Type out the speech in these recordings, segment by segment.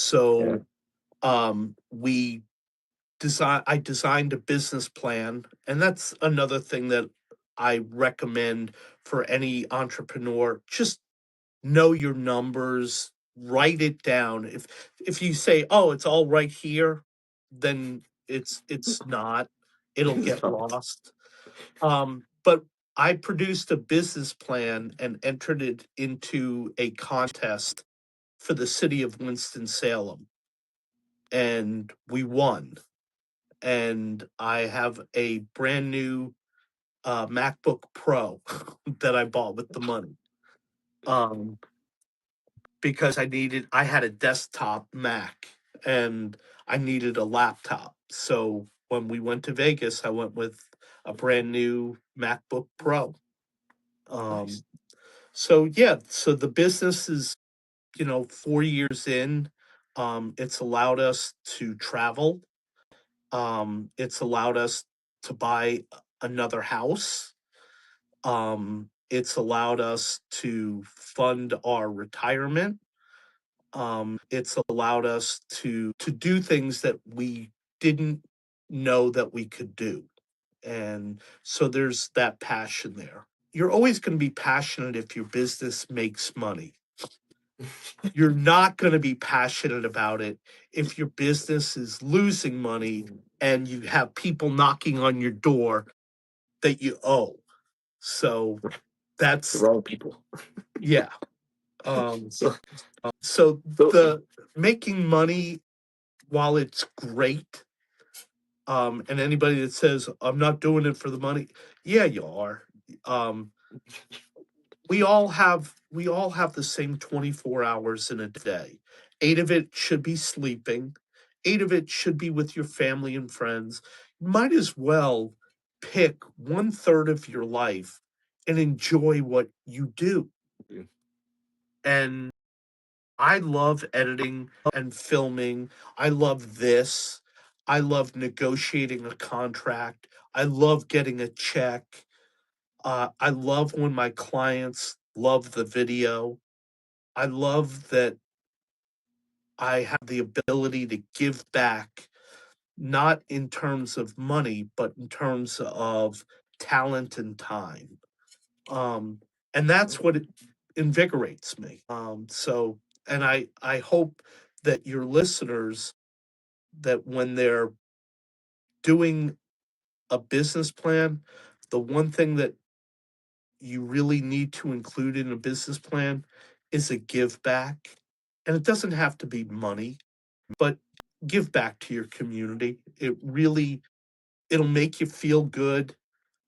So I designed a business plan, and that's another thing that I recommend for any entrepreneur. Just know your numbers, write it down. If you say, "Oh, it's all right here," then it's not. It'll get lost. But I produced a business plan and entered it into a contest for the city of Winston-Salem, and we won. And I have a brand new MacBook Pro that I bought with the money. Because I had a desktop Mac and I needed a laptop. So when we went to Vegas, I went with a brand new MacBook Pro. Nice. So yeah, so the business is, 4 years in. It's allowed us to travel. It's allowed us to buy another house. It's allowed us to fund our retirement. It's allowed us to do things that we didn't know that we could do. And so there's that passion there. You're always going to be passionate if your business makes money. You're not going to be passionate about it if your business is losing money and you have people knocking on your door that you owe. So The that's wrong people. yeah. So So the making money, while it's great, and anybody that says I'm not doing it for the money, yeah, you are. Um, we all have the same 24 hours in a day. 8 of it should be sleeping. 8 of it should be with your family and friends. You might as well pick 1/3 of your life and enjoy what you do. Yeah. And I love editing and filming. I love this. I love negotiating a contract. I love getting a check. I love when my clients love the video. I love that I have the ability to give back, not in terms of money, but in terms of talent and time. And that's what it invigorates me. And I hope that your listeners, that when they're doing a business plan, the one thing that you really need to include in a business plan is a give back. And it doesn't have to be money, but give back to your community. It'll make you feel good.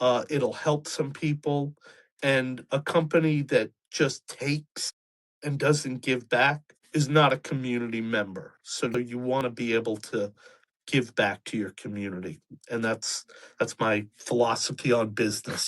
It'll help some people. And a company that just takes and doesn't give back is not a community member. So you want to be able to give back to your community. And that's my philosophy on business.